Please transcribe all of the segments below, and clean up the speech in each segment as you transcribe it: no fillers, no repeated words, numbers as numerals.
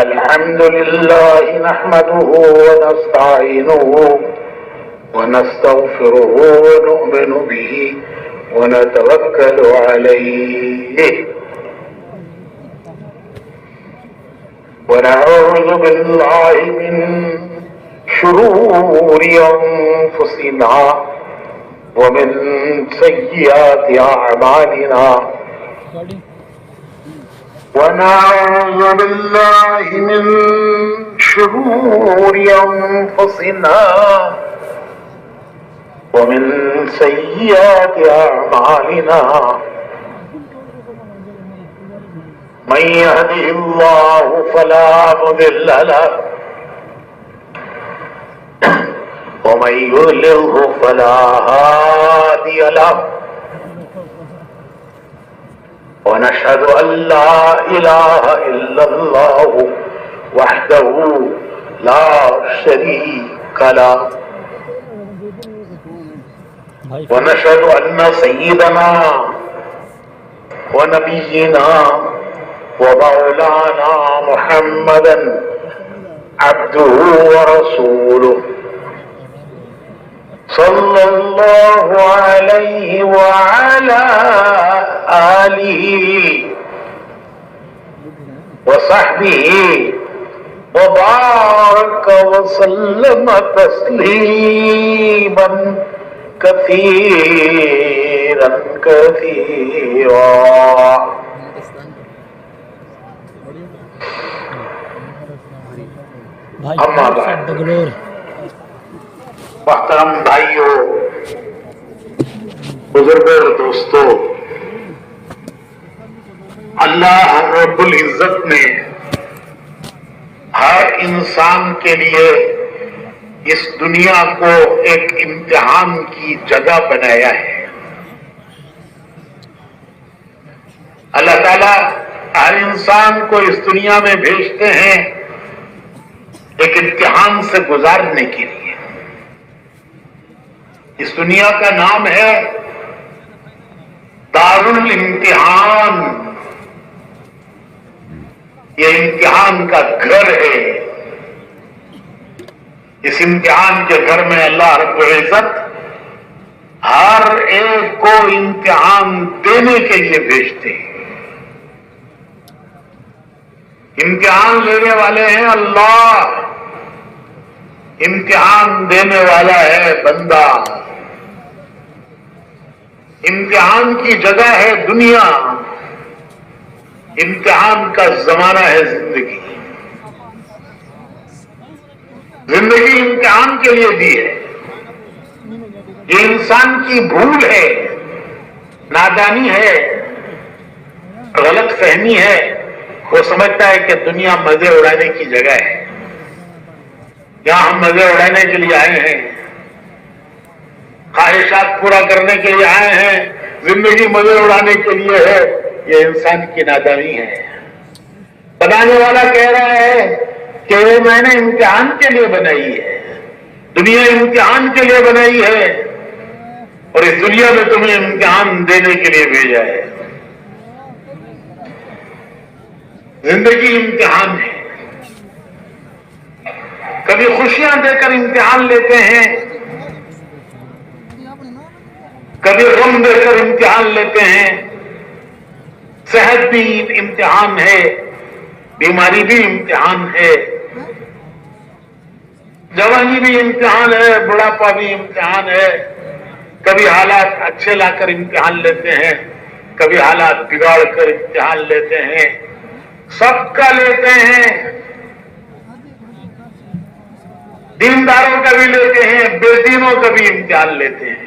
الحمد لله نحمده ونستعينه ونستغفره ونؤمن به ونتوكل عليه ونعوذ بالله من شرور أنفسنا ومن سيئات أعمالنا ونعوذ بالله من شرور أنفسنا ومن سيئات أعمالنا من يهده الله فلا مضل له ومن يضلله فلا هادي له ونشهد أن لا إله إلا الله وحده لا شريك له ونشهد أن سيدنا ونبينا ومولانا محمدا عبده ورسوله صلى الله عليه وعلى آله وصحبه وبارك وسلم تسليما كثيرا كثيرا. اما بعد، محترم بھائیوں، بزرگوں اور دوستوں، اللہ رب العزت نے ہر انسان کے لیے اس دنیا کو ایک امتحان کی جگہ بنایا ہے. اللہ تعالیٰ ہر انسان کو اس دنیا میں بھیجتے ہیں ایک امتحان سے گزارنے کے لیے. اس دنیا کا نام ہے دار الامتحان. یہ امتحان کا گھر ہے. اس امتحان کے گھر میں اللہ رب العزت ہر ایک کو امتحان دینے کے لیے بھیجتے ہیں. امتحان لینے والے ہیں اللہ، امتحان دینے والا ہے بندہ. امتحان کی جگہ ہے دنیا، امتحان کا زمانہ ہے زندگی. زندگی امتحان کے لیے دی ہے. یہ انسان کی بھول ہے، نادانی ہے، غلط فہمی ہے. وہ سمجھتا ہے کہ دنیا مزے اڑانے کی جگہ ہے. یہاں ہم مزے اڑانے کے لیے آئے ہیں، خواہشات پورا کرنے کے لیے آئے ہیں. زندگی مزے اڑانے کے لیے ہے. یہ انسان کی نادانی ہے. بنانے والا کہہ رہا ہے کہ میں نے امتحان کے لیے بنائی ہے. دنیا امتحان کے لیے بنائی ہے اور اس دنیا میں تمہیں امتحان دینے کے لیے بھیجا ہے. زندگی امتحان ہے. کبھی خوشیاں دے کر امتحان لیتے ہیں، کبھی غم دے کر امتحان لیتے ہیں. صحت بھی امتحان ہے، بیماری بھی امتحان ہے، جوانی بھی امتحان ہے، بڑھاپا بھی امتحان ہے. کبھی حالات اچھے لا کر امتحان لیتے ہیں، کبھی حالات بگاڑ کر امتحان لیتے ہیں. سب کا لیتے ہیں. دینداروں کا بھی لیتے ہیں، بے دینوں کا بھی امتحان لیتے ہیں.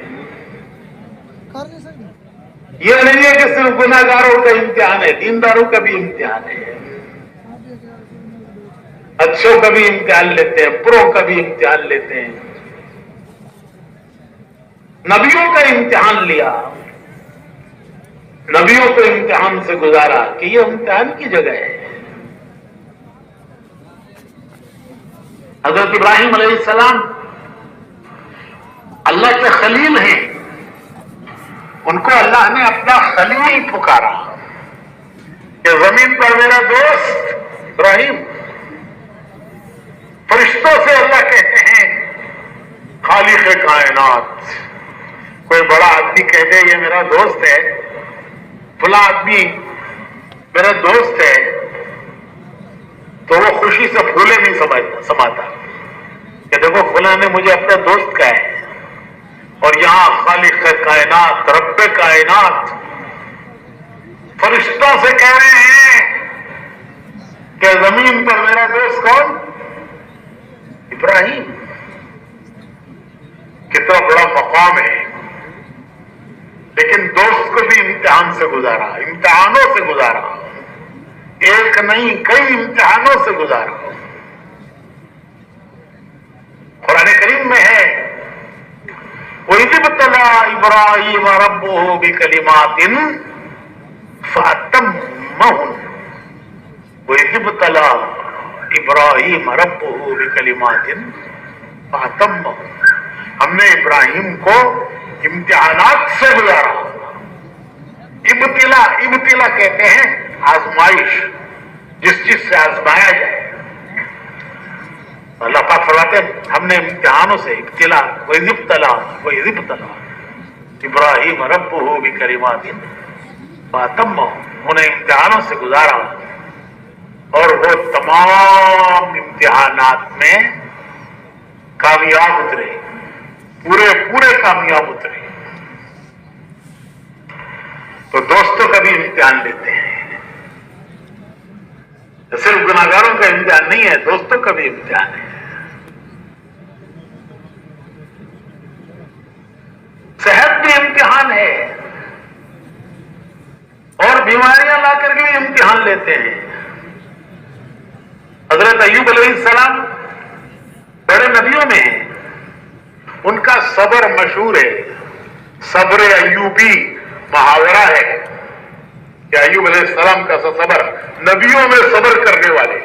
یہ نہیں ہے کہ صرف گناہگاروں کا امتحان ہے، دینداروں کا بھی امتحان ہے. اچھوں کا بھی امتحان لیتے ہیں، پروں کا بھی امتحان لیتے ہیں. نبیوں کا امتحان لیا، نبیوں کو امتحان سے گزارا کہ یہ امتحان کی جگہ ہے. حضرت ابراہیم علیہ السلام اللہ کے خلیل ہیں، ان کو اللہ نے اپنا خلیل پکارا کہ زمین پر میرا دوست ابراہیم فرشتوں سے اللہ کہتے ہیں خالق کائنات. کوئی بڑا آدمی کہتے یہ میرا دوست ہے، فلاں آدمی میرا دوست ہے، تو وہ خوشی سے پھولے نہیں سماتا کہ دیکھو فلاں نے مجھے اپنا دوست کہا ہے. اور یہاں خالق کائنات، رب کائنات فرشتوں سے کہہ رہے ہیں کہ زمین پر میرا دوست کون؟ ابراہیم. کتنا بڑا مقام ہے. لیکن دوست کو بھی امتحان سے گزارا، امتحانوں سے گزارا، ایک نہیں کئی امتحانوں سے گزارا. قرآن کریم میں ہے وَإِذِ ابْتَلَىٰ إِبْرَاهِيمَ رَبُّهُ بِكَلِمَاتٍ فَأَتَمَّهُنَّ. وَإِذِ ابْتَلَىٰ إِبْرَاهِيمَ رَبُّهُ بِكَلِمَاتٍ فَأَتَمَّهُنَّ. ہم نے ابراہیم کو امتحانات سے گزارا. ابتلا کہتے ہیں آزمائش، جس چیز سے آزمایا جائے. اللہ پاک فرماتے ہیں ہم نے امتحانوں سے ابتلا وَإِذِ ابْتَلَىٰ إِبْرَاهِيمَ رَبُّهُ بِكَلِمَاتٍ فَأَتَمَّهُنَّ. انہیں امتحانوں سے گزارا اور وہ تمام امتحانات میں کامیاب اترے، پورے کامیاب اترے. تو دوستوں کا بھی امتحان لیتے ہیں. صرف گناہگاروں کا امتحان نہیں ہے، دوستوں کا بھی امتحان ہے. صحت بھی امتحان ہے اور بیماریاں لا کر کے بھی امتحان لیتے ہیں. حضرت ایوب علیہ السلام بڑے نبیوں میں ہیں. ان کا صبر مشہور ہے، صبر ایوبی محاورہ ہے کہ ایوب علیہ السلام کا صبر، نبیوں میں صبر کرنے والے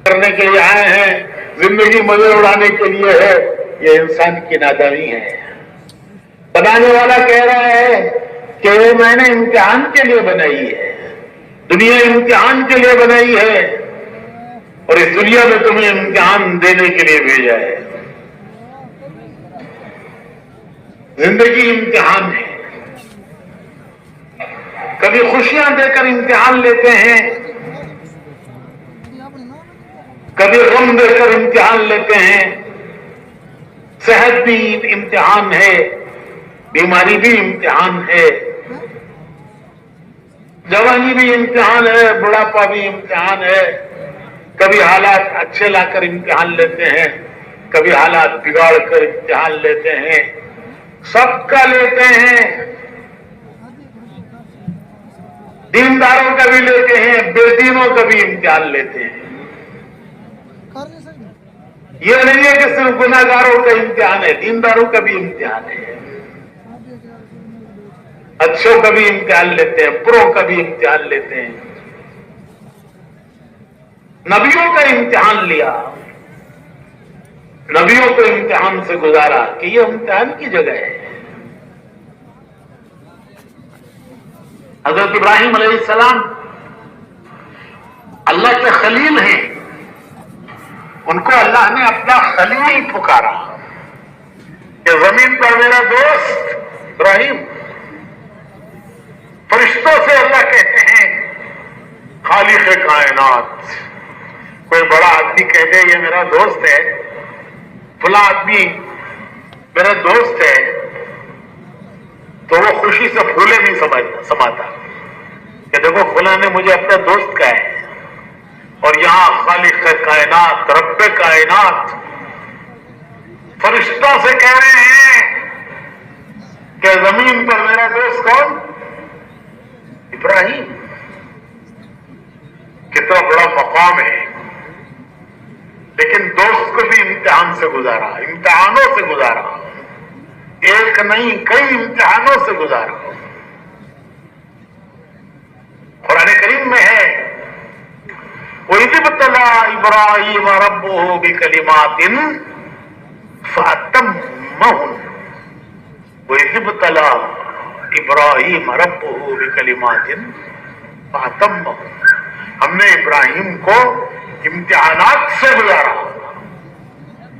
کرنے کے لیے آئے ہیں، زندگی مزے اڑانے کے لیے ہے. یہ انسان کی نادانی ہے. بنانے والا کہہ رہا ہے کہ میں نے امتحان کے لیے بنائی ہے، دنیا امتحان کے لیے بنائی ہے اور اس دنیا میں تمہیں امتحان دینے کے لیے بھیجا ہے. زندگی امتحان ہے. کبھی خوشیاں دے کر امتحان لیتے ہیں، کبھی غم دے کر امتحان لیتے ہیں. صحت بھی امتحان ہے، بیماری بھی امتحان ہے، جوانی بھی امتحان ہے، بڑھاپا بھی امتحان ہے. کبھی حالات اچھے لا کر امتحان لیتے ہیں، کبھی حالات بگاڑ کر امتحان لیتے ہیں. سب کا لیتے ہیں. دینداروں کا بھی لیتے ہیں، بے دینوں کا بھی امتحان لیتے ہیں. یہ نہیں ہے کہ صرف گناہگاروں کا امتحان ہے، دینداروں کا بھی امتحان ہے. اچھوں کا بھی امتحان لیتے ہیں، بروں کا بھی امتحان لیتے ہیں. نبیوں کا امتحان لیا، نبیوں کو امتحان سے گزارا کہ یہ امتحان کی جگہ ہے. حضرت ابراہیم علیہ السلام اللہ کے خلیل ہیں. ان کو اللہ نے اپنا خلیل پکارا کہ زمین پر میرا دوست ابراہیم. فرشتوں سے اللہ کہتے ہیں خالق کائنات. کوئی بڑا آدمی کہتے یہ میرا دوست ہے، فلاں آدمی میرا دوست ہے، تو وہ خوشی سے پھولے نہیں سماتا کہ دیکھو فلاں نے مجھے اپنا دوست کہا ہے. اور یہاں خالق کائنات، رب کائنات فرشتوں سے کہہ رہے ہیں کہ زمین پر میرا دوست کون؟ ابراہیم. کتنا بڑا مقام ہے. لیکن دوست کو بھی امتحان سے گزارا، امتحانوں سے گزارا، ایک نہیں کئی امتحانوں سے گزارا. قرآن کریم میں ہے وَإِذِ ابْتَلَىٰ إِبْرَاهِيمَ رَبُّهُ بِكَلِمَاتٍ فَأَتَمَّهُنَّ. وَإِذِ ابْتَلَىٰ إِبْرَاهِيمَ رَبُّهُ بِكَلِمَاتٍ فَأَتَمَّهُنَّ. ہم نے ابراہیم کو امتحانات سے گزارا.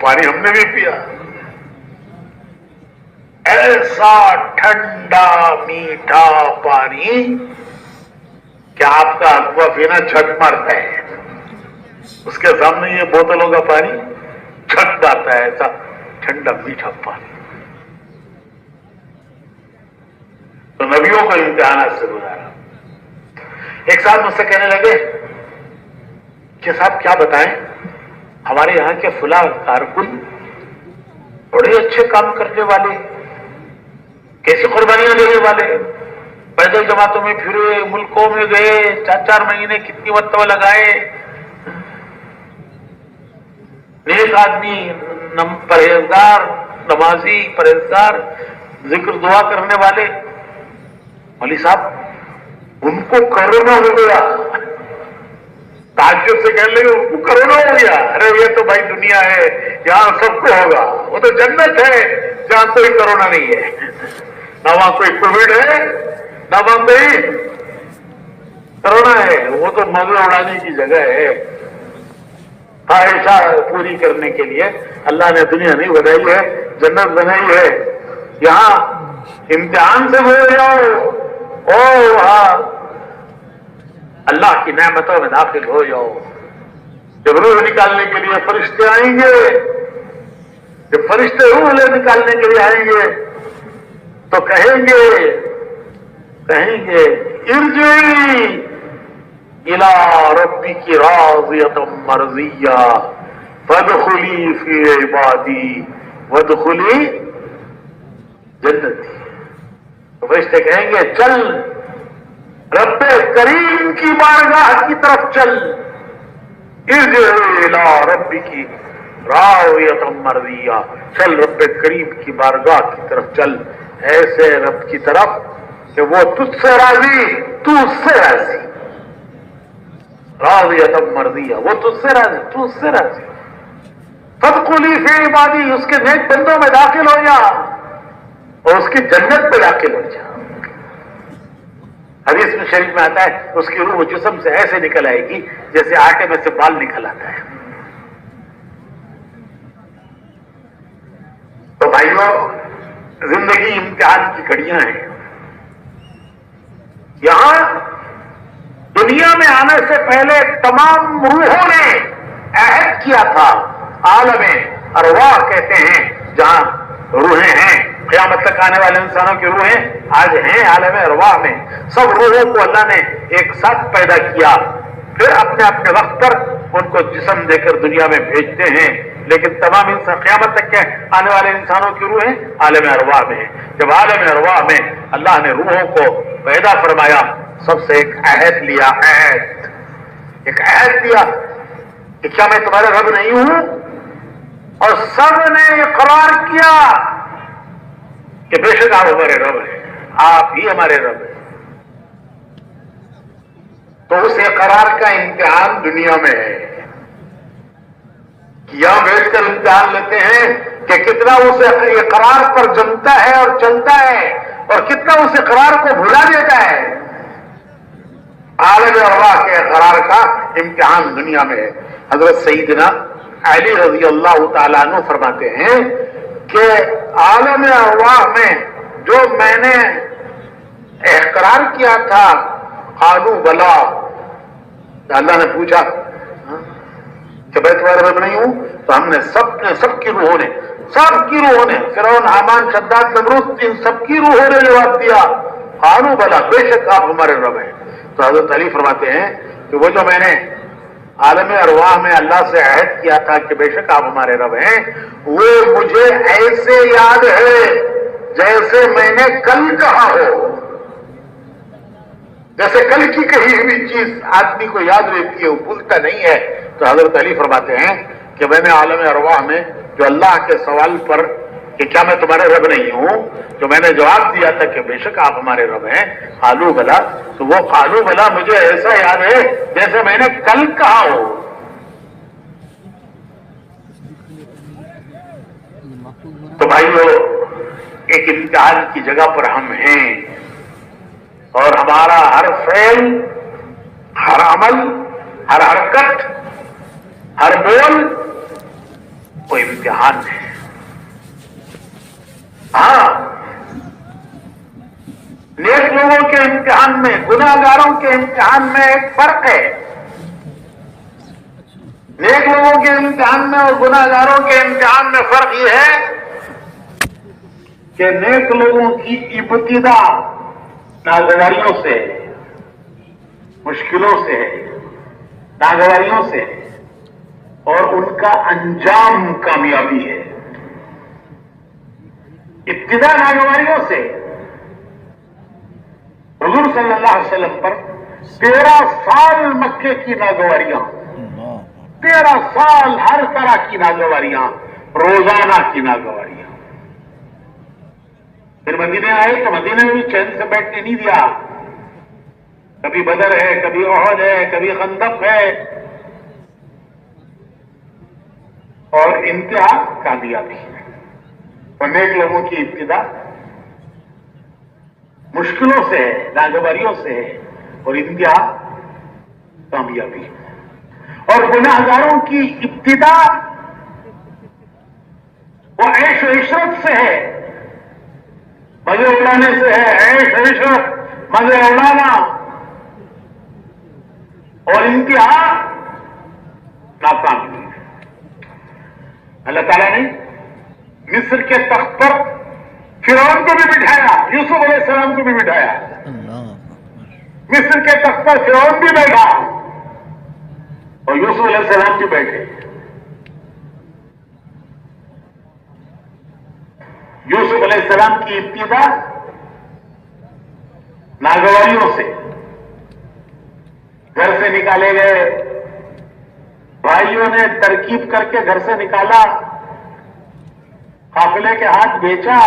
پانی ہم نے بھی پیا، ایسا ٹھنڈا میٹھا پانی کہ آپ کا اقوا پینا چھٹ مارتا ہے، اس کے سامنے یہ بوتلوں کا پانی چھٹ مارتا ہے، ایسا ٹھنڈا میٹھا پانی۔ تو نبیوں کو امتحانات سے گزارا۔ ایک صاحب مجھ سے کہنے لگے کہ صاحب کیا بتائیں، ہمارے یہاں کے فلاں کارکن بڑے اچھے کام کرنے والے، کیسی قربانیاں دینے والے، پیدل جماعتوں میں پھرے، ملکوں میں گئے، 4 مہینے کتنی مرتبہ لگائے، نیک آدمی، پرہیزگار، نمازی، پرہیزگار، ذکر دعا کرنے والے۔ مولوی صاحب ان کو کرونا ہو گیا، تعجب سے کہنے لگے ان کو کرونا ہو گیا۔ ارے یہ تو بھائی دنیا ہے، یہاں سب کو ہوگا، وہ تو جنت ہے جہاں کوئی کرونا نہیں ہے، نہ وہاں کوئی کووڈ ہے، نہ وہاں کوئی کرونا ہے، وہ تو مزے اڑانے کی جگہ ہے، خواہشہ پوری کرنے کے لیے اللہ نے دنیا نہیں بنائی ہے، جنت بنائی ہے۔ یہاں امتحان سے ہو جاؤ اور وہاں اللہ کی نعمتوں میں داخل ہو جاؤ۔ جب روح نکالنے کے لیے فرشتے آئیں گے، جب فرشتے روح لے نکالنے کے لیے آئیں گے تو کہیں گے ارجعی الی ربک راضیۃ مرضیہ فادخلی فی عبادی وادخلی جنتی۔ فرشتے کہیں گے چل رب کریم کی بارگاہ کی طرف چل، ارجعی الی ربک راضیۃ مرضیہ، چل رب کریم کی بارگاہ کی طرف چل، ایسے رب کی طرف کہ وہ تجھ سے راضی، تو اس سے راضی، راضیۃ مرضیہ، وہ تجھ سے راضی، تو اس سے راضی۔ فادخلی فی عبادی، اس کے نیک بندوں میں داخل ہو جا اور اس کی جنت میں داخل ہو جا۔ حدیث میں شریف میں آتا ہے اس کی روح جسم سے ایسے نکل آئے گی جیسے آٹے میں سے بال نکل آتا ہے۔ تو بھائیوں، زندگی امتحان کی گھڑیاں ہیں۔ یہاں دنیا میں آنے سے پہلے تمام روحوں نے عہد کیا تھا، عالم ارواح کہتے ہیں جہاں روحیں ہیں، قیامت تک آنے والے انسانوں کی روحیں آج ہیں عالم ارواح میں۔ سب روحوں کو اللہ نے ایک ساتھ پیدا کیا، پھر اپنے اپنے وقت پر ان کو جسم دے کر دنیا میں بھیجتے ہیں، لیکن تمام انسان قیامت تک کے آنے والے انسانوں کی روحیں عالم ارواح میں ہیں۔ جب عالم ارواح میں اللہ نے روحوں کو پیدا فرمایا، سب سے ایک عہد لیا، ایک عہد لیا کہ کیا میں تمہارا رب نہیں ہوں؟ اور سب نے اقرار کیا کہ بے شک آپ ہمارے رب ہیں، آپ ہی ہمارے رب ہیں۔ تو اس اقرار کا امتحان دنیا میں ہے، یہاں بیٹھ کر امتحان لیتے ہیں کہ کتنا اس اقرار پر جمتا ہے اور چلتا ہے اور کتنا اس اقرار کو بھلا دیتا ہے۔ عالم ارواح کے اقرار کا امتحان دنیا میں ہے۔ حضرت سیدنا علی رضی اللہ تعالیٰ عنہ فرماتے ہیں کہ عالم ارواح میں جو میں نے اقرار کیا تھا، قالوا بلا، اللہ نے پوچھا کہ میں تمہارا رب نہیں ہوں؟ تو ہم نے سب کی روحوں نے فرعون، حامان، شداد، نمرود، ان سب کی روحوں نے جواب دیا قالوا بلا، بے شک آپ ہمارے رب ہیں۔ تو حضرت علی فرماتے ہیں کہ وہ جو میں نے عالم ارواح میں اللہ سے عہد کیا تھا کہ بے شک آپ ہمارے رب ہیں، وہ مجھے ایسے یاد ہے جیسے میں نے کل کہا ہو، جیسے کل کی کہی ہوئی چیز آدمی کو یاد رہتی ہے، وہ بھولتا نہیں ہے۔ تو حضرت علی فرماتے ہیں کہ میں نے عالم ارواح میں جو اللہ کے سوال پر کہ کیا میں تمہارے رب نہیں ہوں، جو میں نے جواب دیا تھا کہ بے شک آپ ہمارے رب ہیں، قالوا بلا، تو وہ قالوا بلا مجھے ایسا یاد ہے جیسے میں نے کل کہا ہو۔ تو بھائیو، ایک امتحان کی جگہ پر ہم ہیں اور ہمارا ہر فعل، ہر عمل، ہر حرکت، ہر بول وہ امتحان ہے. ہاں، نیک لوگوں کے امتحان میں، گناہگاروں کے امتحان میں ایک فرق ہے. نیک لوگوں کے امتحان میں اور گناہگاروں کے امتحان میں فرق یہ ہے کہ نیک لوگوں کی ابتدا ناگواریوں سے، مشکلوں سے، ناگواریوں سے، اور ان کا انجام کامیابی ہے. ابتدا ناگواریوں سے. حضور صلی اللہ علیہ وسلم پر 13 سال مکے کی ناگواریاں، 13 سال ہر طرح کی ناگواریاں، روزانہ کی ناگواریاں. پھر مدینے آئے تو مدینے میں بھی چین سے بیٹھنے نہیں دیا. کبھی بدر ہے، کبھی احد ہے، کبھی خندق ہے، اور انتہا کامیابی ہے. اور نیک لوگوں کی ابتدا مشکلوں سے ہے، ناگواریوں سے ہے، اور انتہا کامیابی. اور گناہگاروں کی ابتدا وہ عیش و عشرت سے ہے، مزے اڑانے سے ہے، عیش و عشرت، مزے اڑانا، اور انتہا ناکامی. اللہ تعالیٰ نے مصر کے تخت پر فرعون کو بھی بٹھایا، یوسف علیہ السلام کو بھی بٹھایا. مصر کے تخت پر فرعون بھی بیٹھا اور یوسف علیہ السلام بھی بیٹھے. یوسف علیہ السلام کی ابتدا ناگواریوں سے، گھر سے نکالے گئے، بھائیوں نے ترکیب کر کے گھر سے نکالا، قافلے کے ہاتھ بیچا،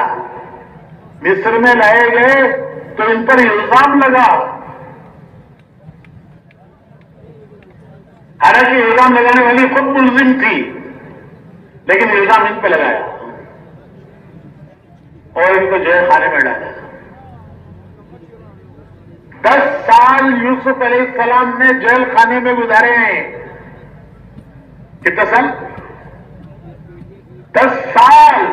مصر میں لائے گئے تو ان پر الزام لگا. حالانکہ الزام لگانے والی خود ملزم تھی، لیکن الزام ان پہ لگایا اور ان کو جیل خانے میں ڈالا. 10 سال یوسف علیہ السلام نے جیل خانے میں گزارے ہیں. کتنا سال؟ 10 سال.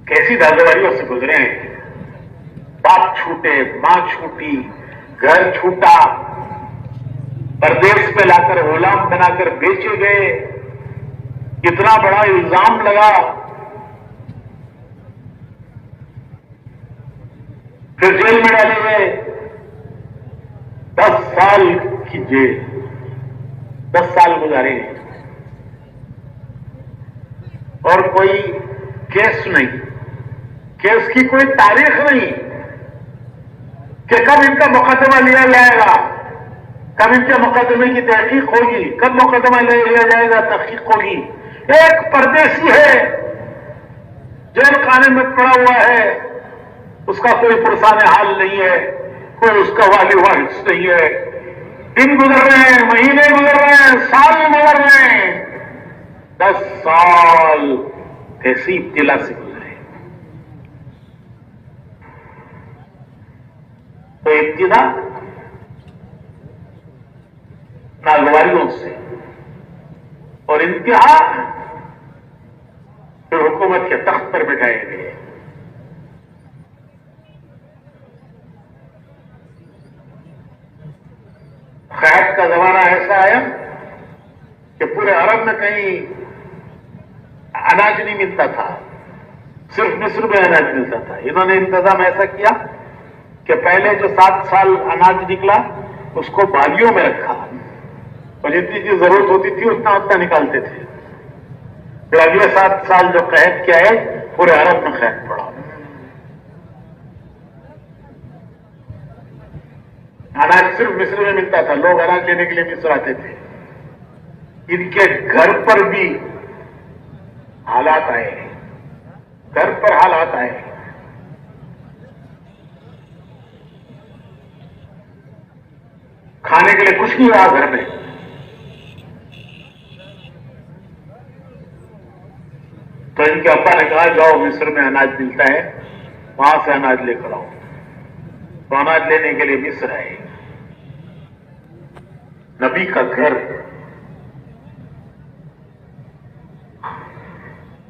کیسی ناگواریوں سے گزرے ہیں. باپ چھوٹے، ماں چھوٹی، گھر چھوٹا، پردیس پہ لا کر غلام بنا کر بیچے گئے، کتنا بڑا الزام لگا، پھر جیل میں ڈالے گئے. 10 سال کی جیل، 10 سال گزارے ہیں. اور کوئی کیس نہیں، کیس کی کوئی تاریخ نہیں کہ کب ان کا مقدمہ لیا جائے گا، کب ان کے مقدمے کی تحقیق ہوگی، کب مقدمہ لیا جائے گا، تحقیق ہوگی. ایک پردیسی ہے، جیل خانے میں پڑا ہوا ہے، اس کا کوئی پرسان حال نہیں ہے، کوئی اس کا والی وارث نہیں ہے. دن گزر رہے ہیں، مہینے گزر رہے ہیں، سال گزر رہے ہیں. 10 سال کیسی ابتلا سے گزرے. تو ابتدا ناگواریوں سے اور انتہا پھر حکومت کے تخت پر بٹھائے گئے. خیات کا زمانہ ایسا آیا کہ پورے عرب میں کہیں اناج نہیں ملتا تھا، صرف مصر میں اناج ملتا تھا. انہوں نے انتظام ایسا کیا کہ پہلے جو 7 سال اناج نکلا اس کو بالیوں میں رکھا اور جتنی کی ضرورت ہوتی تھی اتنا نکالتے تھے. پھر اگلے 7 سال جو قحط کیا ہے پورے عرب میں قحط پڑا. اناج صرف مصر میں ملتا تھا، لوگ اناج لینے کے لیے مصر آتے تھے. ان کے گھر پر بھی حالات آئے، گھر پر حالات آئے. کھانے کے لیے کچھ نہیں رہا گھر میں. تو ان کے ابا نے کہا جاؤ مصر میں اناج ملتا ہے، وہاں سے اناج لے کر آؤ. تو اناج لینے کے لیے مصر آئے. نبی کا گھر،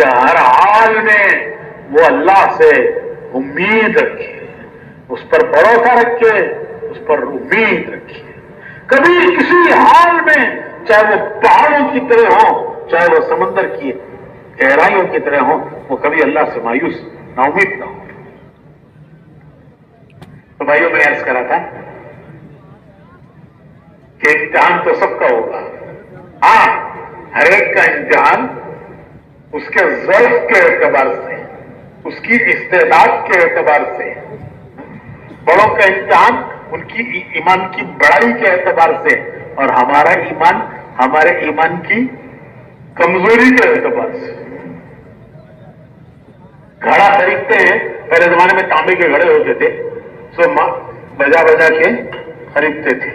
کہ ہر حال میں وہ اللہ سے امید رکھے، اس پر بھروسہ رکھے، اس پر امید رکھے. کبھی کسی حال میں، چاہے وہ پہاڑوں کی طرح ہوں، چاہے وہ سمندر کی گہرائیوں کی طرح ہوں، وہ کبھی اللہ سے مایوس نا امید نہ ہو. تو بھائیوں، میں عرض کرا تھا کہ امتحان تو سب کا ہوگا. ہاں، ہر ایک کا امتحان اس کے ظرف کے اعتبار سے، اس کی استعداد کے اعتبار سے. بڑوں کا امتحان ان کی ایمان کی بڑائی کے اعتبار سے، اور ہمارا ایمان ہمارے ایمان کی کمزوری کے اعتبار سے. گھڑا خریدتے ہیں، پہلے زمانے میں تانبے کے گھڑے ہوتے تھے، سو بجا بجا کے خریدتے تھے.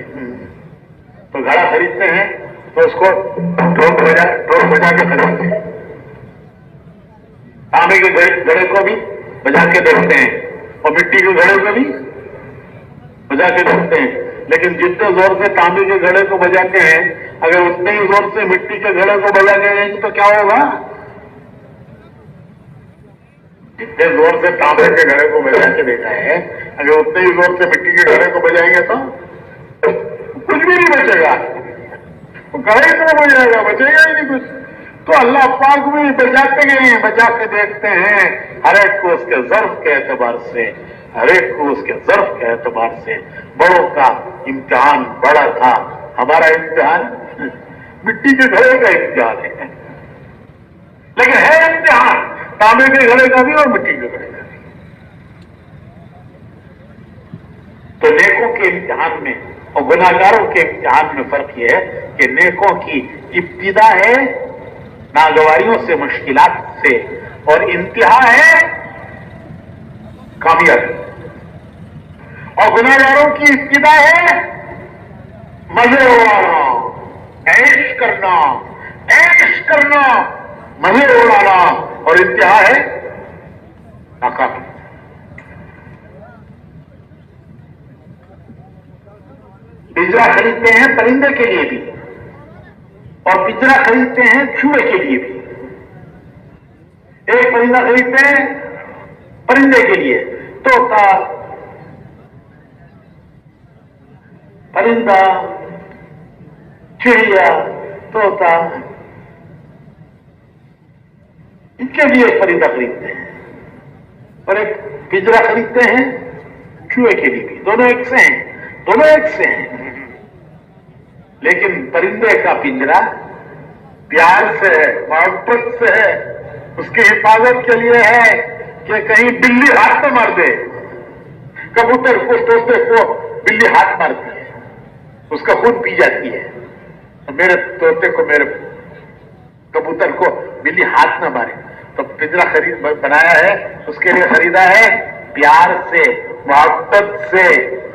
تو گھڑا خریدتے ہیں تو اس کو ڈھول بجا کے خریدتے ہیں. تانبے کے گھڑے کو بھی بجا کے دیکھتے ہیں، اور مٹی کے گھڑے کو بھی بجا کے دیکھتے ہیں. لیکن جتنے زور سے تانبے کے گھڑے کو بجاتے ہیں، اگر اتنے ہی زور سے مٹی کے گھڑے کو بجا کے دیں گے تو کیا ہوگا؟ جتنے زور سے تانبے کے گھڑے کو بجا کے دیتا ہے، اگر اتنے ہی زور سے مٹی کے گھڑے کو بجائیں گے تو کچھ بھی نہیں بچے گا. وہ گھڑے اتنا بج جائے گا، بچے گا ہی نہیں کچھ. تو اللہ پاک بھی بجاتے ہیں، بجا کے دیکھتے ہیں، ہر ایک کو اس کے ظرف کے اعتبار سے، ہر ایک کو اس کے ظرف کے اعتبار سے. بڑوں کا امتحان بڑا تھا، ہمارا امتحان مٹی کے گھڑے کا امتحان ہے. لیکن ہے امتحان تانبے کے گھڑے کا بھی اور مٹی کے گھڑے کا بھی. تو نیکوں کے امتحان میں اور گناہگاروں کے امتحان میں فرق یہ ہے کہ نیکوں کی ابتدا ہے ناگواریوں سے، مشکلات سے، اور انتہا ہے کامیابی. اور گناہگاروں کی ابتدا ہے مزے اڑانا، عیش کرنا، عیش کرنا، مزے اڑانا، اور انتہا ہے ناکامی. پنجرا خریدتے ہیں پرندے کے لیے بھی، اور پنجرا خریدتے ہیں چوہے کے لیے بھی. ایک پرندہ خریدتے ہیں پرندے کے لیے، طوطا، پرندہ، چڑیا، طوطا، ان کے لیے ایک پرندہ خریدتے ہیں، اور ایک پنجرا خریدتے ہیں چوہے کے لیے بھی. دونوں ایک سے ہیں، دونوں ایک سے ہیں. لیکن پرندے کا پنجرا پیار سے ہے، محبت سے ہے، اس کی حفاظت کے لیے ہے کہ کہیں بلی ہاتھ نہ مار دے. کبوتر کو، طوطے کو بلی ہاتھ مارتی ہے، اس کا خون پی جاتی ہے. میرے طوطے کو، میرے کبوتر کو بلی ہاتھ نہ مارے. تو پنجرا بنایا ہے، اس کے لیے خریدا ہے پیار سے، محبت سے،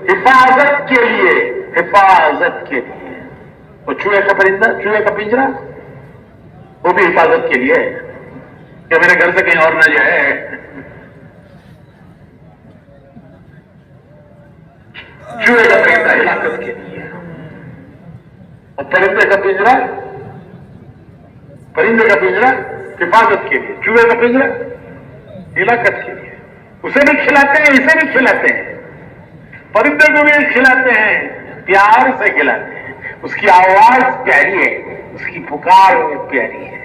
حفاظت کے لیے، حفاظت کے لیے. وہ چوہے کا پرندہ، چوہے کا پنجرا، وہ بھی حفاظت کے لیے ہے کہ میرے گھر سے کہیں اور نہ جائے. چوہے کا پنجرا ہلاکت کے لیے، اور پرندے کا پنجرا، پرندے کا پنجرا حفاظت کے لیے، چوہے کا پنجرا ہلاکت کے لیے. اسے بھی کھلاتے ہیں، اسے بھی کھلاتے ہیں. پرندے کو بھی کھلاتے ہیں، پیار سے کھلاتے ہیں. اس کی آواز پیاری ہے، اس کی پکار پیاری ہے،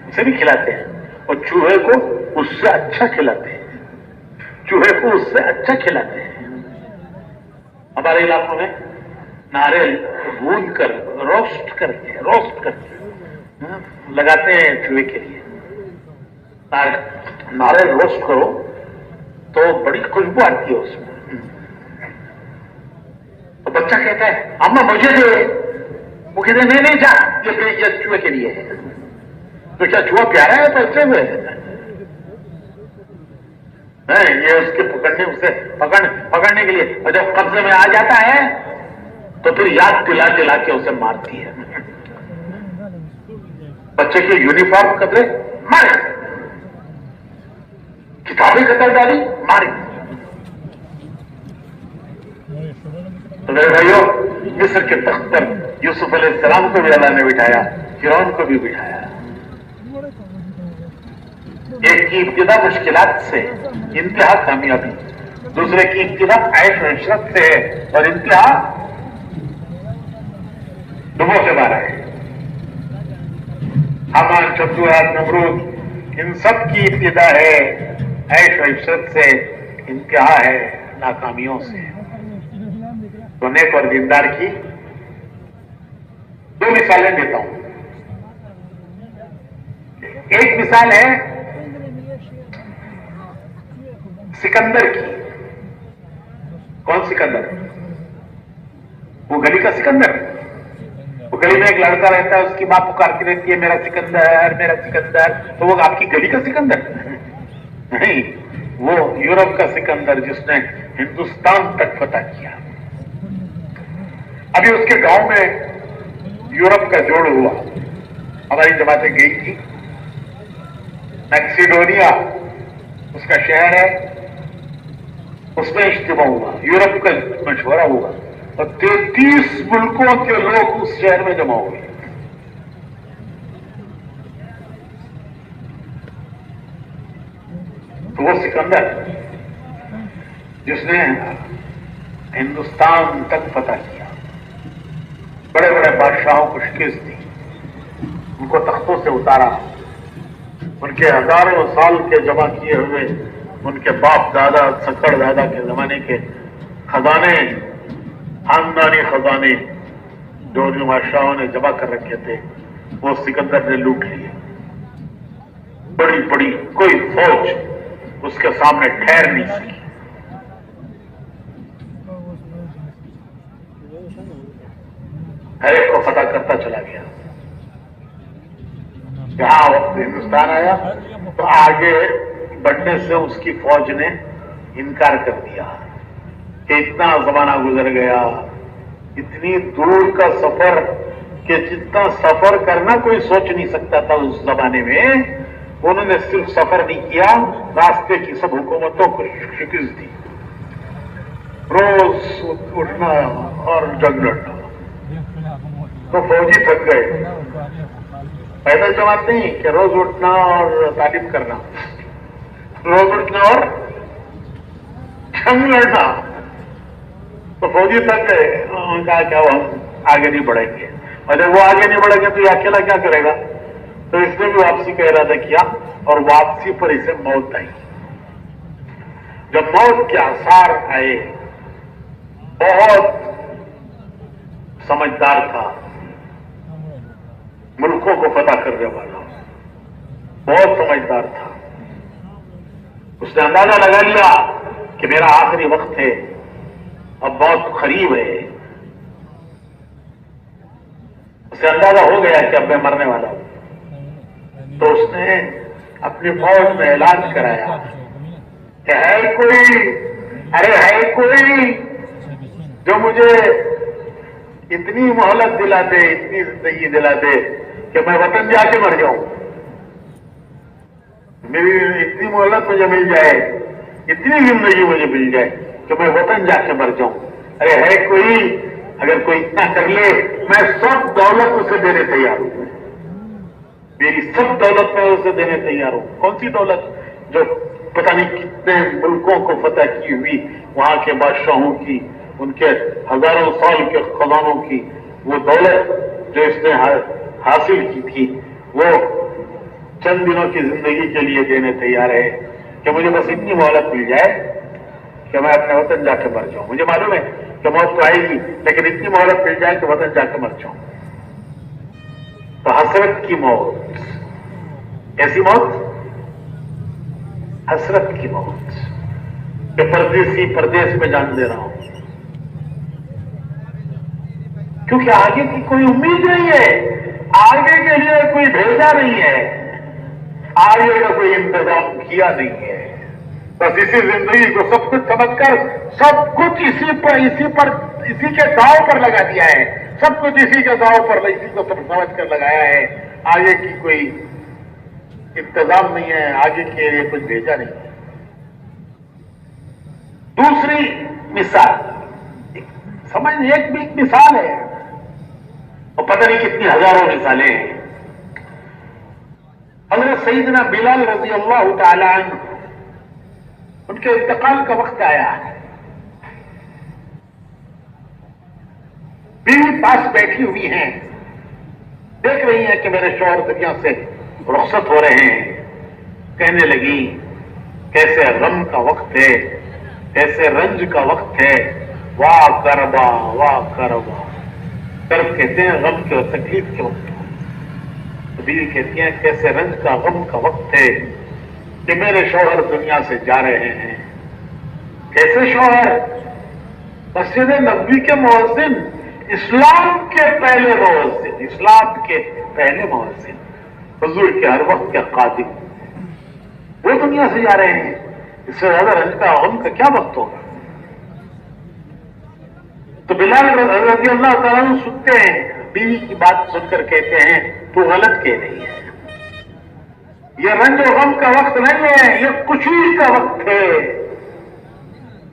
اسے بھی کھلاتے ہیں. اور چوہے کو اس سے اچھا کھلاتے ہیں، چوہے کو اس سے اچھا کھلاتے ہیں. ہمارے علاقوں میں ناریل بھون کر روسٹ کر کے لگاتے ہیں چوہے کے لیے. ناریل روسٹ کرو تو بڑی خوشبو آتی ہے اس میں. تو بچہ کہتا ہے اما مجھے دے، وہ کہتے ہیں نہیں جا، یہ چوہے کے لیے ہے. تو کیا چوہا پیارا ہے تو اچھے سے نہیں، یہ اس کے پکڑنے کے لیے. اور جب قبضے میں آ جاتا ہے تو پھر یاد دلا کے اسے مارتی ہے. بچے کی یونیفارم قدرے مارے، کتابیں قدر ڈالی ماری. تو میرے بھائیوں، مصر کے تخت پر یوسف علیہ السلام کو بھی اللہ نے بٹھایا، فرعون کو بھی بٹھایا. ایک کی ابتدا مشکلات سے، انتہا کامیابی، دوسرے کی ابتدا عیش و عشرت سے ہے اور انتہا ڈبو سے مارا ہے۔ حامان، شمشاد، نمرود، ان سب کی ابتدا ہے عیش و عشرت سے، انتہا ہے ناکامیوں سے۔ تو نیک اور دیندار کی دو مثالیں دیتا ہوں۔ ایک مثال ہے سکندر کی۔ کون سکندر؟ وہ گلی کا سکندر۔ وہ گلی میں ایک لڑکا رہتا ہے، اس کی ماں پکارتی رہتی ہے میرا سکندر میرا سکندر، تو وہ آپ کی گلی کا سکندر نہیں، وہ یورپ کا سکندر جس نے ہندوستان تک فتح کیا۔ ابھی اس کے گاؤں میں یورپ کا جوڑ ہوا، ہماری جماعتیں گئی تھی، میکسیڈونیا اس کا شہر ہے، اس میں اجتماع ہوا، یورپ کا مشورہ ہوا اور 33 ملکوں کے لوگ اس شہر میں جمع ہوئے۔ تو وہ سکندر جس نے ہندوستان تک فتح کیا، بڑے بڑے بادشاہوں کو شکست دی، ان کو تختوں سے اتارا، ان کے ہزاروں سال کے جمع کیے ہوئے ان کے باپ دادا سکڑ دادا کے زمانے کے خزانے، خاندانی خزانے جو ان بادشاہوں نے جمع کر رکھے تھے، وہ سکندر نے لوٹ لیے۔ بڑی بڑی کوئی فوج اس کے سامنے ٹھہر نہیں سکی۔ ہر ایک کو فتح کرتا چلا گیا۔ جہاں وقت ہندوستان آیا تو آگے بڑھنے سے اس کی فوج نے انکار کر دیا کہ اتنا زمانہ گزر گیا، اتنی دور کا سفر کہ جتنا سفر کرنا کوئی سوچ نہیں سکتا تھا اس زمانے میں، انہوں نے صرف سفر نہیں کیا، راستے کی سب حکومتوں کو شکست دی۔ روز اٹھنا اور جنگ لڑنا، تو فوجی تھک گئے۔ پیدل جماعت نہیں کہ روز اٹھنا اور تعلیم کرنا، روز اٹھنا اور جنگ لڑنا، تو فوجی تھک گئے۔ انہوں نے کہا کہ ہم آگے نہیں بڑھیں گے، اور جب وہ آگے نہیں بڑھیں گے تو یہ اکیلا کیا کرے گا؟ تو اس نے بھی واپسی کا ارادہ کیا اور واپسی پر اسے موت آئی۔ جب موت کے آثار آئے، بہت سمجھدار تھا، ملکوں کو فتح کرنے والا، بہت سمجھدار تھا۔ اس نے اندازہ لگا لیا کہ میرا آخری وقت ہے، اب بہت قریب ہے۔ اسے اندازہ ہو گیا کہ اب میں مرنے والا ہوں، تو اس نے اپنی فوج میں اعلان کرایا کہ ہے کوئی، ارے ہے کوئی جو مجھے اتنی مہلت دلا دے، اتنی زندگی دلا دے کہ میں وطن جا کے مر جاؤں، میری اتنی مہلت مجھے مل جائے، اتنی زندگی مجھے مل جائے کہ میں وطن جا کے مر جاؤں۔ ارے ہے کوئی، اگر کوئی اتنا کر لے، میں سب دولت اسے دینے تیار ہوں، میری سب دولت میں اسے دینے تیار ہوں۔ کون سی دولت؟ جو پتہ نہیں کتنے ملکوں کو فتح کی ہوئی، وہاں کے بادشاہوں کی، ان کے ہزاروں سال کے خزانوں کی، وہ دولت جو اس نے حاصل کی تھی، وہ چند دنوں کی زندگی کے لیے دینے تیار ہے کہ مجھے بس اتنی مہلت مل جائے کہ میں اپنے وطن جا کے مر جاؤں۔ مجھے معلوم ہے کہ موت تو آئے گی، لیکن اتنی مہلت مل جائے کہ وطن جا کے مر جاؤں۔ تو حسرت کی موت، ایسی موت، حسرت کی موت کہ پردیسی پردیس میں جان دے رہا ہوں، کیونکہ آگے کی کوئی امید نہیں ہے، آگے کے لیے کوئی بھیجا نہیں ہے، آگے کا کوئی انتظام کیا نہیں ہے۔ بس اسی زندگی کو سب کچھ سمجھ کر سب کچھ اسی کے داؤ پر لگا دیا ہے، سب کچھ اسی کے داؤ پر، اسی کو سب سمجھ کر لگایا ہے۔ آگے کی کوئی انتظام نہیں ہے، آگے کے لیے کچھ بھیجا نہیں ہے۔ دوسری مثال، سمجھ ایک بھی ایک مثال ہے اور پتہ نہیں کتنی ہزاروں مثالیں ہیں۔ حضرت حضرت سیدنا بلال رضی اللہ تعالی عنہ، ان کے انتقال کا وقت آیا ہے، بیوی پاس بیٹھی ہوئی ہیں، دیکھ رہی ہیں کہ میرے شوہر دنیا سے رخصت ہو رہے ہیں. کہنے لگی کیسے غم کا وقت ہے، کیسے رنج کا وقت ہے، واہ کربا واہ کربا. کرب کہتے ہیں غم کے اور تکلیف کے وقت. تو بیوی کہتی ہیں کیسے رنج کا غم کا وقت ہے کہ میرے شوہر دنیا سے جا رہے ہیں. کیسے شوہر؟ مسجد نبوی کے مؤذن، اسلام کے پہلے مؤذن، اسلام کے پہلے مؤذن، حضور کے ہر وقت کے قاضی، وہ دنیا سے جا رہے ہیں. اس سے زیادہ رنج کا غم کا کیا وقت ہوگا؟ تو بلال رضی اللہ تعالیٰ عنہ سنتے ہیں، بیوی کی بات سن کر کہتے ہیں تو غلط کہہ رہی ہے، یہ رنج و غم کا وقت نہیں ہے، یہ خوشی کا وقت ہے،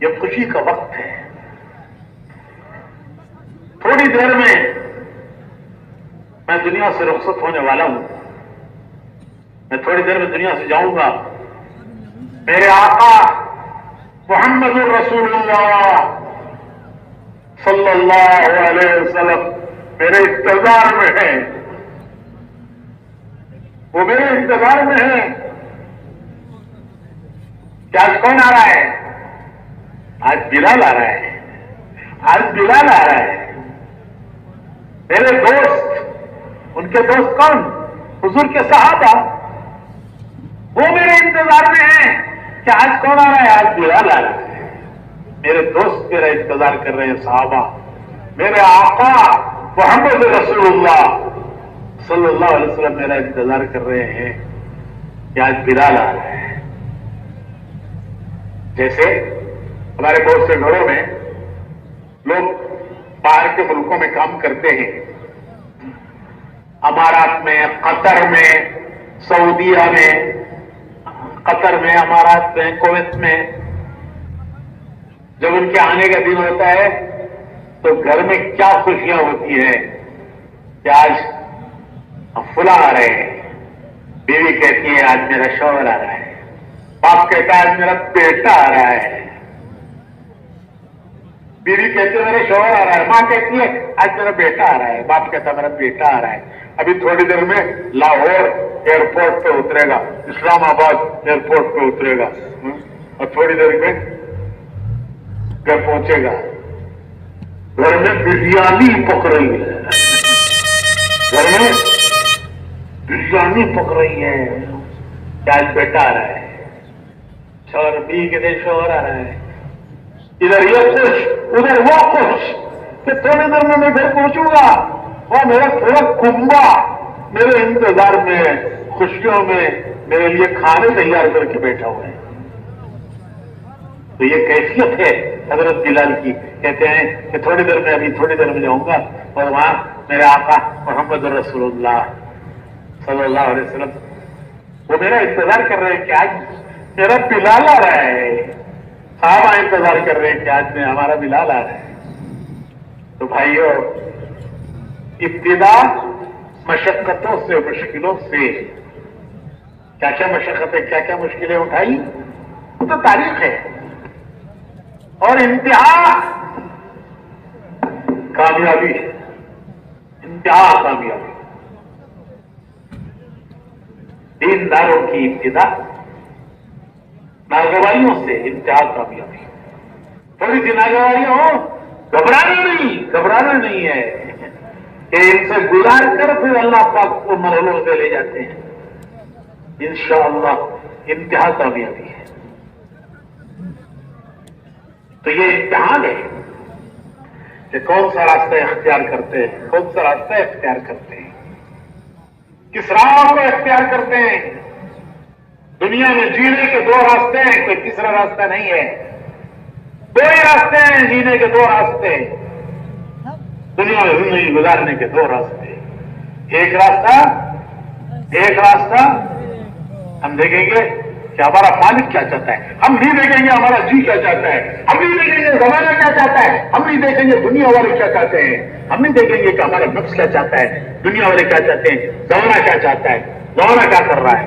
یہ خوشی کا وقت ہے. تھوڑی دیر میں دنیا سے رخصت ہونے والا ہوں، میں تھوڑی دیر میں دنیا سے جاؤں گا. میرے آقا محمد الرسول اللہ صلی اللہ علیہ وسلم میرے انتظار میں ہیں، وہ میرے انتظار میں ہیں. کیا آج کون آ رہا ہے؟ آج بلال آ رہا ہے، آج بلال آ رہا ہے. میرے دوست، ان کے دوست کون؟ حضور کے صحابہ، وہ میرے انتظار میں ہیں کہ آج کون آ رہا ہے؟ آج بلال آ رہا ہے. میرے دوست میرا انتظار کر رہے ہیں، صحابہ. میرے آقا محمد رسول اللہ صلی اللہ علیہ وسلم میرا انتظار کر رہے ہیں کہ آج بلال آ رہا ہے. جیسے ہمارے بہت سے گھروں میں لوگ باہر کے ملکوں میں کام کرتے ہیں، امارات میں، قطر میں، سعودیہ میں، قطر میں، امارات میں، کویت میں. جب ان کے آنے کا دن ہوتا ہے تو گھر میں کیا خوشیاں ہوتی ہیں کہ آج فلاں آ رہے ہیں. بیوی کہتی ہے آج میرا شوہر آ رہا ہے، باپ کہتا ہے آج میرا بیٹا آ رہا ہے. بیوی کہتی ہے میرا شوہر آ رہا ہے، ماں کہتی ہے آج میرا بیٹا آ رہا ہے، باپ کہتا ہے میرا بیٹا آ رہا ہے. ابھی تھوڑی دیر میں لاہور ایئرپورٹ پہ اترے گا، اسلام آباد ایئرپورٹ پہ اترے گا، اور تھوڑی دیر میں گھر پہنچے گا. گھر میں بریانی پک رہی ہے، گھر میں بریانی پک رہی ہے کہ آج بیٹا آ رہا ہے. شوہر بیوی کے دن شوہر آ رہا ہے، ادھر یہ خوش ادھر وہ خوش کہ تھوڑی دیر میں گھر پہنچوں گا، اور میرا تھوڑا کنبا میرے انتظار میں، خوشیوں میں میرے لیے کھانے تیار کر کے بیٹھا ہوا ہے. تو یہ کیفیت ہے حضرت بلال کی. کہتے ہیں کہ تھوڑی دیر میں، ابھی تھوڑی دیر میں جاؤں گا اور وہاں میرے آقا محمد رسول اللہ صلی اللہ علیہ وسلم وہ میرا انتظار کر رہے ہیں کہ آج میرا بلال آ رہا ہے. صحابہ انتظار کر رہے ہیں کہ آج میں ہمارا بلال آ رہا ہے. تو بھائیو، ابتدا مشقتوں سے، مشکلوں سے. کیا کیا مشقتیں، کیا کیا مشکلیں اٹھائی، وہ تو تاریخ ہے. اور انتہا کامیابی ہے، انتہا کامیابی. دینداروں کی ابتدا ناگواریوں سے، انتہا کامیابی. تھوڑی سی ناگواریاں ہو، گھبرانا نہیں ہے کہ ان سے گزار کر پھر اللہ پاک کو مرحلوں سے لے جاتے ہیں. انشاءاللہ انتہا کامیابی ہے. تو یہ امتحان ہے کہ کون سا راستہ اختیار کرتے ہیں، کون سا راستہ اختیار کرتے ہیں، کس راہ کو اختیار کرتے ہیں. دنیا میں جینے کے دو راستے ہیں، کوئی تیسرا راستہ نہیں ہے. دو ہی راستے ہیں جینے کے، دو راستے دنیا میں زندگی گزارنے کے، دو راستے. ایک راستہ ہم دیکھیں گے کہ ہمارا مالک کیا چاہتا ہے، ہم نہیں دیکھیں گے ہمارا جی کیا چاہتا ہے، ہم نہیں دیکھیں گے زمانہ کیا چاہتا ہے، ہم نہیں دیکھیں گے دنیا والے کیا چاہتے ہیں، ہم نہیں دیکھیں گے کہ ہمارا نفس کیا چاہتا ہے، دنیا والے کیا چاہتے ہیں، زمانہ کیا چاہتا ہے، زمانہ کیا کر رہا ہے.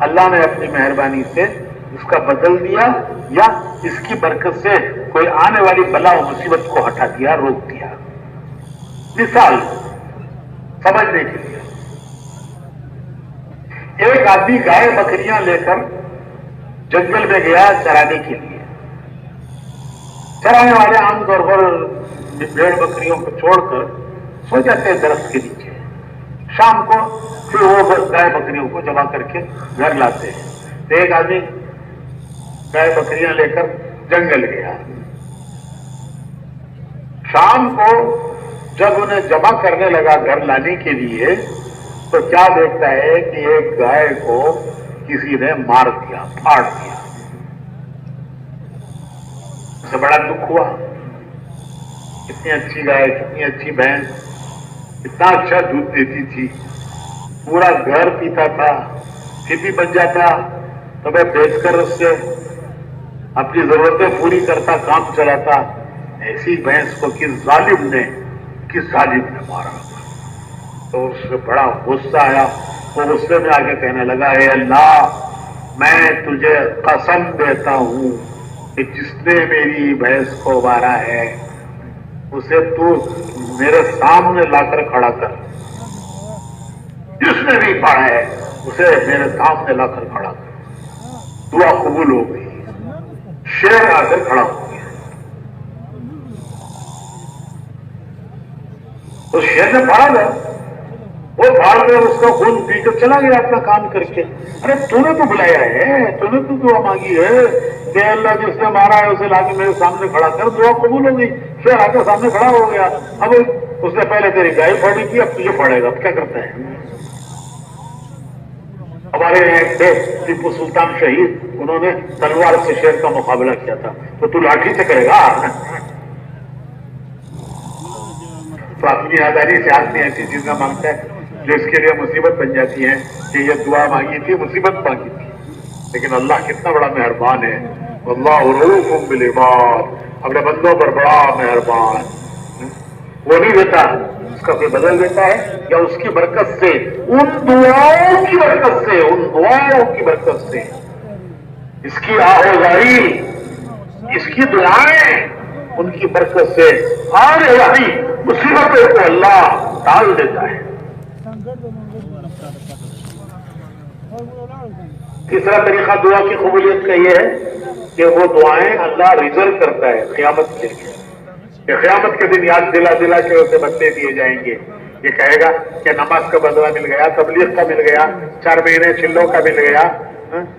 اللہ نے اپنی مہربانی سے اس کا بدل دیا یا اس کی برکت سے کوئی آنے والی بلا و مصیبت کو ہٹا دیا، روک دیا. مثال سمجھنے کے لیے، ایک آدمی گائے بکریاں لے کر جنگل میں گیا چرانے کے لیے. چرانے والے عام طور پر بھیڑ بکریوں کو چھوڑ کر سو جاتے ہیں درخت کے نیچے. شام کو پھر وہ گائے بکریوں کو جمع کر کے گھر لاتے ہیں. تو ایک آدمی گائے بکریاں لے کر جنگل گیا. شام کو جب انہیں جمع کرنے لگا گھر لانے کے لیے تو کیا دیکھتا ہے کہ ایک گائے کو کسی نے مار دیا، پھاڑ دیا. اسے بڑا دکھ ہوا. کتنی اچھی گائے، کتنی اچھی بھینس، اتنا اچھا دودھ دیتی تھی، پورا گھر پیتا تھا، پھر بھی بچ جاتا تو میں بیچ کر اس سے اپنی ضرورتیں پوری کرتا، کام چلاتا. ایسی بھینس کو کس ظالم نے مارا. تو اس سے بڑا غصہ آیا. وہ غصے میں آگے کہنے لگا، اے اللہ، میں تجھے قسم دیتا ہوں کہ جس نے میری بھینس کو مارا ہے اسے تو میرے سامنے لا کر کھڑا کر. جس نے بھی پاڑا ہے اسے میرے سامنے لا کر کھڑا کر. دعا قبول ہو گئی. شیر آ کر کھڑا ہو گیا. اس شیر نے پھاڑا گیا، وہ پھاڑ کر اس کا خون پی کر چلا گیا اپنا کام کر کے. ارے تو نے تو بلایا ہے، تو نے تو دعا مانگی ہے کہ اللہ جس نے مارا ہے اسے لا کے میرے سامنے کھڑا کر. دعا قبول ہو گئی. شیر آ کے سامنے کھڑا ہو گیا. اب اس نے پہلے تیری گائے پھاڑی تھی، اب تجھے پھاڑے گا. اب کیا کرتا ہے؟ ہمارے یہاں تھے ٹیپو سلطان شہید، انہوں نے تلوار سے شیر کا مقابلہ کیا تھا. تو لاٹھی سے کرے گا؟ تو اپنی آزادی سے آدمی ایسی چیزیں مانگتا ہے جو اس کے لیے مصیبت بن جاتی ہے کہ یہ دعا مانگی تھی، مصیبت مانگی تھی. لیکن اللہ کتنا بڑا مہربان ہے. اللہ رؤوف بالعباد، اپنے بندوں پر بڑا مہربان. وہ نہیں دیتا، اس کا کوئی بدل دیتا ہے، یا اس کی برکت سے، ان دعاؤں کی برکت سے، ان دعاؤں کی برکت سے، اس کی آہوزاری، اس کی دعائیں، ان کی برکت سے آنے والی مصیبتوں کو اللہ ٹال دیتا ہے. تیسرا طریقہ دعا کی قبولیت کا یہ ہے کہ وہ دعائیں اللہ ریزرو کرتا ہے قیامت کے لیے، کہ قیامت کے دن یاد دلا دلا کے اسے بدلے دیے جائیں گے. یہ کہے گا کہ نماز کا بدلہ مل گیا، تبلیغ کا مل گیا، 4 مہینے چلوں کا مل گیا.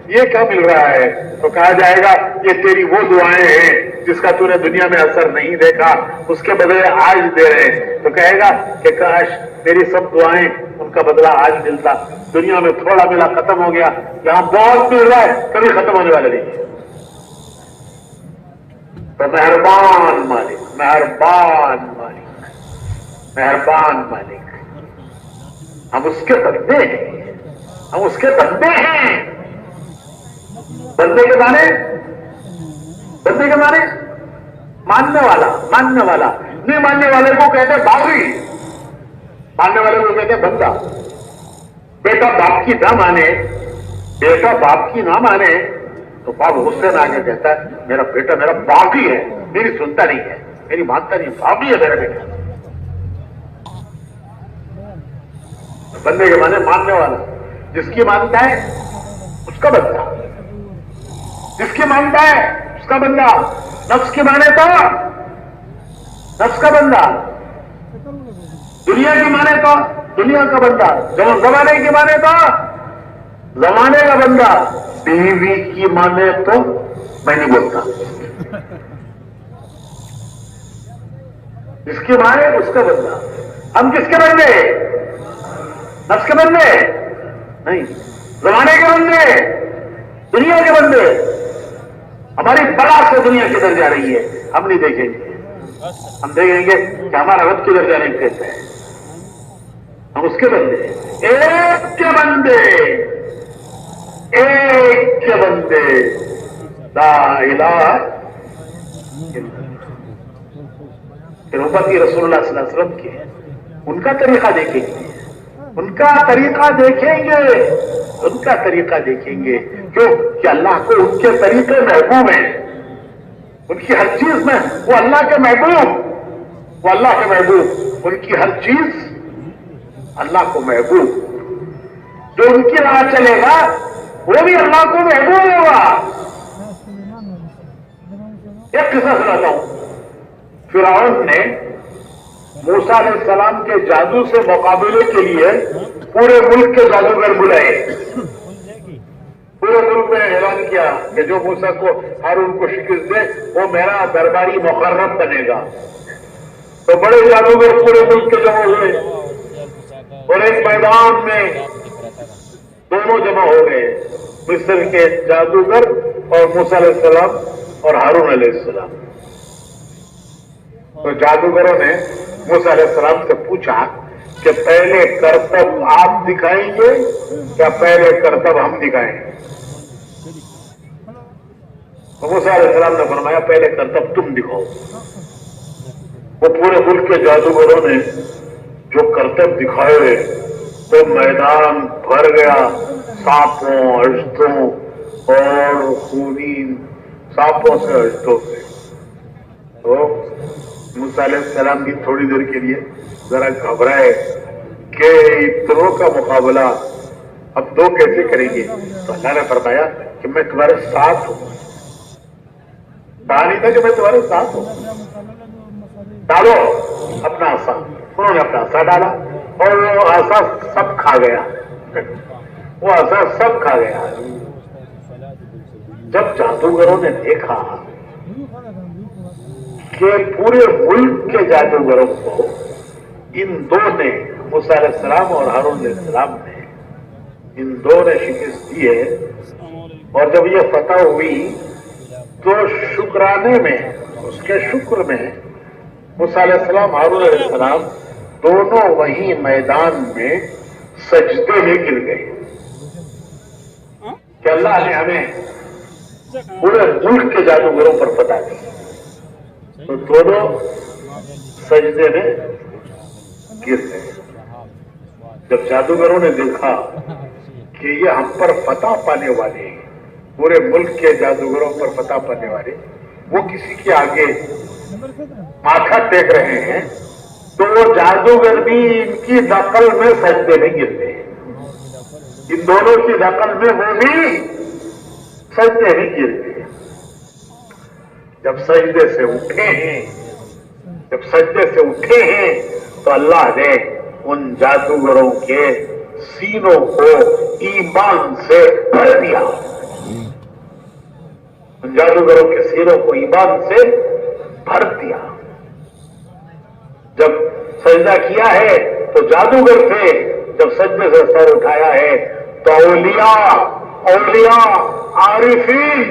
یہ کیا مل رہا ہے؟ تو کہا جائے گا یہ تیری وہ دعائیں ہیں جس کا تو نے دنیا میں اثر نہیں دیکھا، اس کے بدلے آج دے رہے ہیں. تو کہے گا کہ کاش میری سب دعائیں ان کا بدلہ آج ملتا. دنیا میں تھوڑا ملا، ختم ہو گیا. یہاں بہت مل رہا ہے، کبھی ختم ہونے والا نہیں. تو مہربان مالک، مہربان مالک، مہربان مالک، ہم اس کے بندے ہیں، ہم اس کے بندے ہیں. بندے کے معنی، بندے کے معنی ماننے والا، ماننے والا. نہیں ماننے والے کو کہتے باغی، ماننے والے کو کہتے بندہ. بیٹا باپ کی نہ مانے، بیٹا باپ کی نہ مانے تو باپ غصے میں آگے کہتا ہے میرا بیٹا میرا باغی ہے، میری سنتا نہیں ہے، میری مانتا نہیں، باغی ہے میرا بیٹا. بندے کے معنی ماننے والا، جس کی مانتا ہے اس کا بندہ، جس کی مانتا ہے اس کا بندہ. نفس کی مانے تو نفس کا بندہ، دنیا کی مانے تو دنیا کا بندہ، زمانے کی مانے تو زمانے کا بندہ، بیوی کی مانے تو میں نہیں بولتا، جس کی مانے اس کا بندہ. ہم کس کے بندے؟ نفس کے بندے نہیں، زمانے کے بندے، دنیا کے بندے. ہماری بلا سے دنیا کدھر جا رہی ہے ہم نہیں دیکھیں گے. ہم دیکھیں گے کہ ہمارا رب کدھر جانے کہتا ہے. ہم اس کے بندے، ایک کے بندے، ایک کے بندے. لا الہ الا اللہ. پھر امتی رسول اللہ صلی اللہ علیہ وسلم کے ان کا طریقہ دیکھیں گے. ان کا طریقہ دیکھیں گے، ان کا طریقہ دیکھیں گے، کیوں کہ اللہ کو ان کے طریقے محبوب ہیں، ان کی ہر چیز میں وہ اللہ کے محبوب، وہ اللہ کے محبوب، ان کی ہر چیز اللہ کو محبوب، جو ان کی راہ چلے گا وہ بھی اللہ کو محبوب ہوگا۔ ایک قصہ سناتا ہوں، فرعون نے موسیٰ علیہ السلام کے جادو سے مقابلے کے لیے پورے ملک کے جادوگر بلائے، پورے ملک میں اعلان کیا کہ جو موسیٰ کو ہارون کو شکست دے وہ میرا درباری مقرب بنے گا۔ تو بڑے جادوگر پورے ملک کے جمع ہوئے اور ایک میدان میں دونوں جمع ہو گئے، مصر کے جادوگر اور موسیٰ علیہ السلام اور ہارون علیہ السلام۔ تو جادوگروں نے موسیٰ علیہ السلام سے پوچھا کہ پہلے کرتب آپ دکھائیں گے یا پہلے کرتب ہم دکھائیں گے؟ تو موسیٰ علیہ السلام نے فرمایا پہلے کرتب تم دکھاؤ۔ وہ پورے ملک کے جادوگروں نے جو کرتب دکھائے تو میدان بھر گیا سانپوں، اژدھوں اور خونین سانپوں سے، اژدھوں سے۔ تو موسیٰ علیہ السلام بھی تھوڑی دیر کے لیے ذرا گھبرائے کہ اتنوں کا مقابلہ اب دو کیسے کریں گے؟ تو اللہ نے فرمایا کہ میں تمہارے ساتھ ہوں، کہا نہیں تھا کہ میں تمہارے ساتھ ہوں، ڈالو اپنا عصا۔ انہوں نے اپنا عصا ڈالا اور وہ عصا سب کھا گیا، وہ عصا سب کھا گیا۔ جب جادوگروں نے دیکھا کہ پورے ملک کے جادوگروں کو ان دو نے، موسیٰ علیہ السلام اور ہارون علیہ السلام نے، ان دو نے شکست دی ہے، اور جب یہ فتح ہوئی تو شکرانے میں، اس کے شکر میں موسیٰ علیہ السلام، ہارون علیہ السلام دونوں وہیں میدان میں سجدے میں گر گئے کہ اللہ نے ہمیں پورے ملک کے جادوگروں پر فتح دی۔ تو دونوں سجدے میں گر گئے۔ جب جادوگروں نے دیکھا کہ یہ ہم پر فتح پانے والے ہیں، پورے ملک کے جادوگروں پر فتح پانے والے، وہ کسی کے آگے ماتھا ٹیک رہے ہیں، تو وہ جادوگر بھی ان کی نقل میں سجدے میں گرتے ہیں، ان دونوں کی نقل میں وہ بھی سجدے میں گرتے ہیں۔ جب سجدے سے اٹھے ہیں، جب سجدے سے اٹھے ہیں تو اللہ نے ان جادوگروں کے سینوں کو ایمان سے بھر دیا، ان جادوگروں کے سینوں کو ایمان سے بھر دیا۔ جب سجدہ کیا ہے تو جادوگر تھے، جب سجدے سے سر اٹھایا ہے تو اولیاء عارفین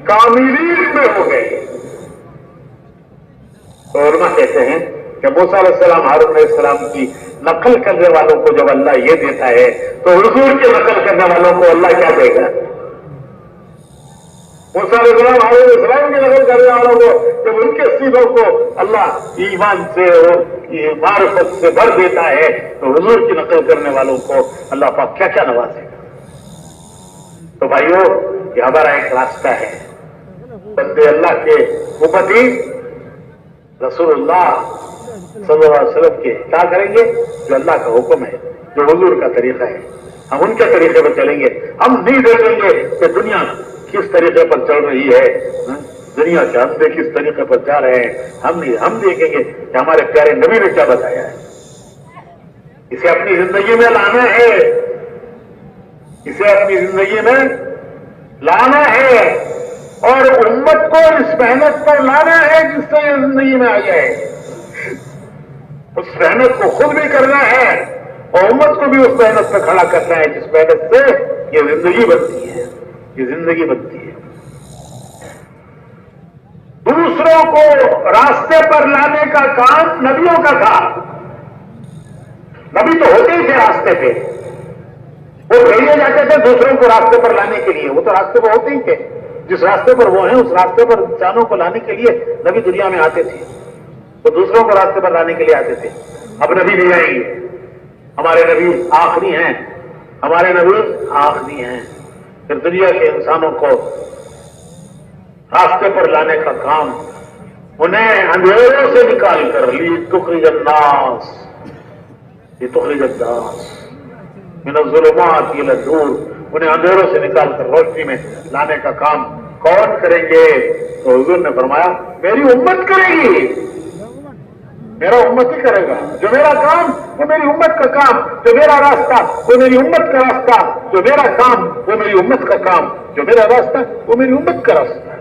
کاملین میں ہو گئے۔ علماء کہتے ہیں کہ موسیٰ علیہ السلام، ہارون علیہ السلام کی نقل کرنے والوں کو جب اللہ یہ دیتا ہے تو حضور کے نقل کرنے والوں کو اللہ کیا دے گا؟ موسیٰ علیہ السلام، ہارون علیہ السلام کی نقل کرنے والوں کو جب ان کے سینوں کو اللہ ایمان سے اور معرفت سے بھر دیتا ہے تو حضور کی نقل کرنے والوں کو اللہ پاک کیا کیا نوازے گا۔ تو بھائیو، یہ ہمارا ایک راستہ ہے، بندے اللہ کے امتی رسول اللہ صلی اللہ علیہ وسلم کے کیا کریں گے؟ جو اللہ کا حکم ہے، جو حضور کا طریقہ ہے، ہم ان کے طریقے پر چلیں گے۔ ہم نہیں دیکھیں گے کہ دنیا کس طریقے پر چل رہی ہے، دنیا کے اندھے کس طریقے پر جا رہے ہیں، ہم دیکھیں گے کہ ہمارے پیارے نبی نے کیا بتایا ہے۔ اسے اپنی زندگی میں لانا ہے، اسے اپنی زندگی میں لانا ہے، اور امت کو اس محنت پر لانا ہے جس سے یہ زندگی میں آ جائے۔ اس محنت کو خود بھی کرنا ہے اور امت کو بھی اس محنت پہ کھڑا کرنا ہے جس محنت سے یہ زندگی بنتی ہے، یہ زندگی بنتی ہے۔ دوسروں کو راستے پر لانے کا کام نبیوں کا تھا۔ نبی تو ہوتے ہی تھے راستے پہ، وہ بھیجے جاتے تھے دوسروں کو راستے پر لانے کے لیے، وہ تو راستے پہ ہوتے ہی تھے۔ جس راستے پر وہ ہیں اس راستے پر انسانوں کو لانے کے لیے نبی دنیا میں آتے تھے، وہ دوسروں کو راستے پر لانے کے لیے آتے تھے۔ اب نبی نہیں آئیں گے، ہمارے نبی آخری ہیں، ہمارے نبی آخری ہیں. پھر دنیا کے انسانوں کو راستے پر لانے کا کام، انہیں اندھیروں سے نکال کر لتخرج الناس من الظلمات الى النور، انہیں اندھیروں سے نکال کر روشنی میں لانے کا کام کون کریں گے؟ تو حضور نے فرمایا میری امت کرے گی، میرا امت ہی کرے گا. جو میرا کام وہ میری امت کا کام، جو میرا راستہ وہ میری امت کا راستہ، جو میرا کام وہ میری امت کا کام، جو میرا راستہ وہ میری امت کا راستہ.